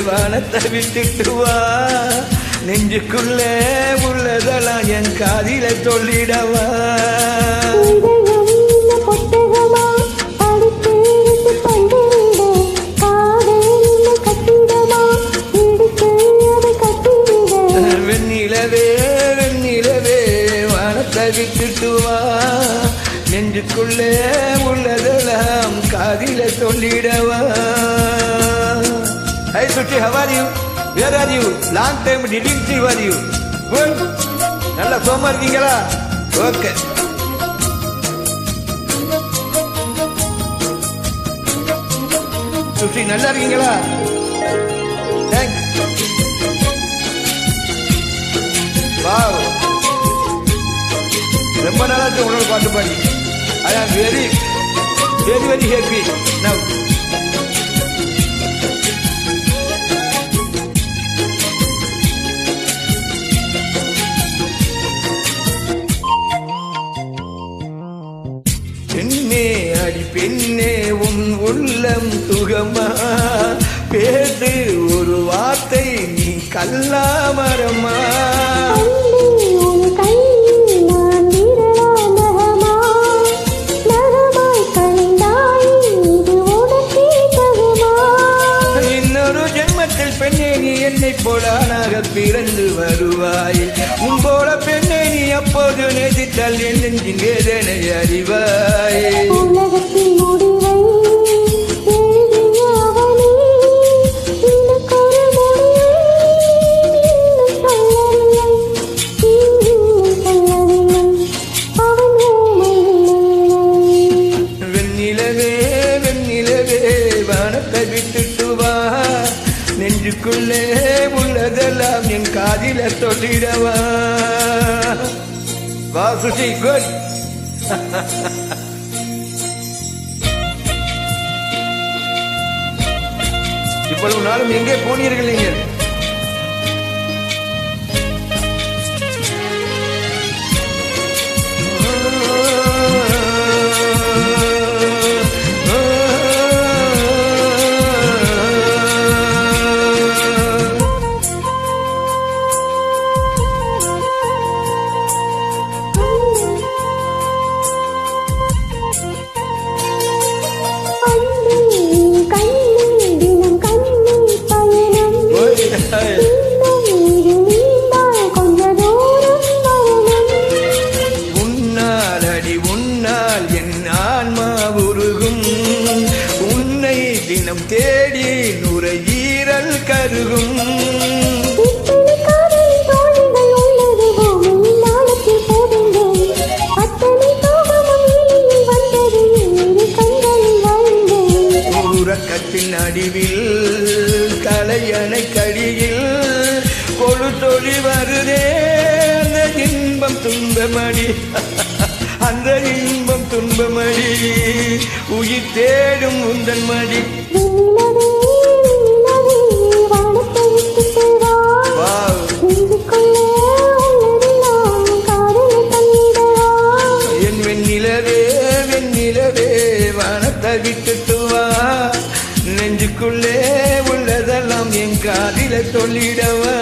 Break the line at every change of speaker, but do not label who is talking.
வானத்தை விட்டுட்டு வா, நெஞ்சுக்குள்ளே உள்ளதெல்லாம் என் காதில சொல்லிடவா. வெண்ணிலவே வெண்ணிலவே வானத்தை விட்டுட்டு வா, நெஞ்சுக்குள்ளே உள்ளதெல்லாம் காதில சொல்லிடவா. Hey Suchi, how are you? Where are you? Long time didn't see where you. Good. நல்லா சோமா இருக்கீங்களா? ஓகே. சுஷி நல்லா இருக்கீங்களா? தேங்க்ஸ். வாவ். ரொம்ப நாளாச்சு உங்களோட பாட்டு பாடி. I am very happy now. பெண்ணே அடி பெண்ணே உன் உள்ளம் சுகமா, பேசு ஒரு வார்த்தை நீ கல்லாமரமா. இன்னொரு ஜென்மத்தில் பெண்ணே நீ என்னை போலானாக பிறந்து வருவாய். உன் போல பெண்ணை நீ அப்போது நேசித்தால் என் நெஞ்சின் வேதனை அறிவாய். வெண்ணிலவே வெண்ணிலவே வானத்தை விட்டுட்டு வா, நெஞ்சுக்குள்ளே உள்ளதெல்லாம் என் காதில சொல்லிடவா. வா சுஷி, குட். இவ்வளவு நாளும் எங்கே போனீர்கள் நீங்கள்? உன்னால் அடி உன்னால் என் ஆன்மா உருகும், உன்னை தினம் தேடி நுரையீரல் கருகும். உறக்கத்தின் அடிவில் தலையணை கடியில் கொழு தொழி வருதே அந்த இன்பம் துன்பமடி, அந்த இன்பம் துன்பமடி, உயிர் தேடும் உந்தன் மடி. என் வெண்ணிலவே வெண்ணிலவே வானத்தை விட்டுட்டு வா, நெஞ்சுக்குள்ளே உள்ளதெல்லாம் என் காதில சொல்லிடவா.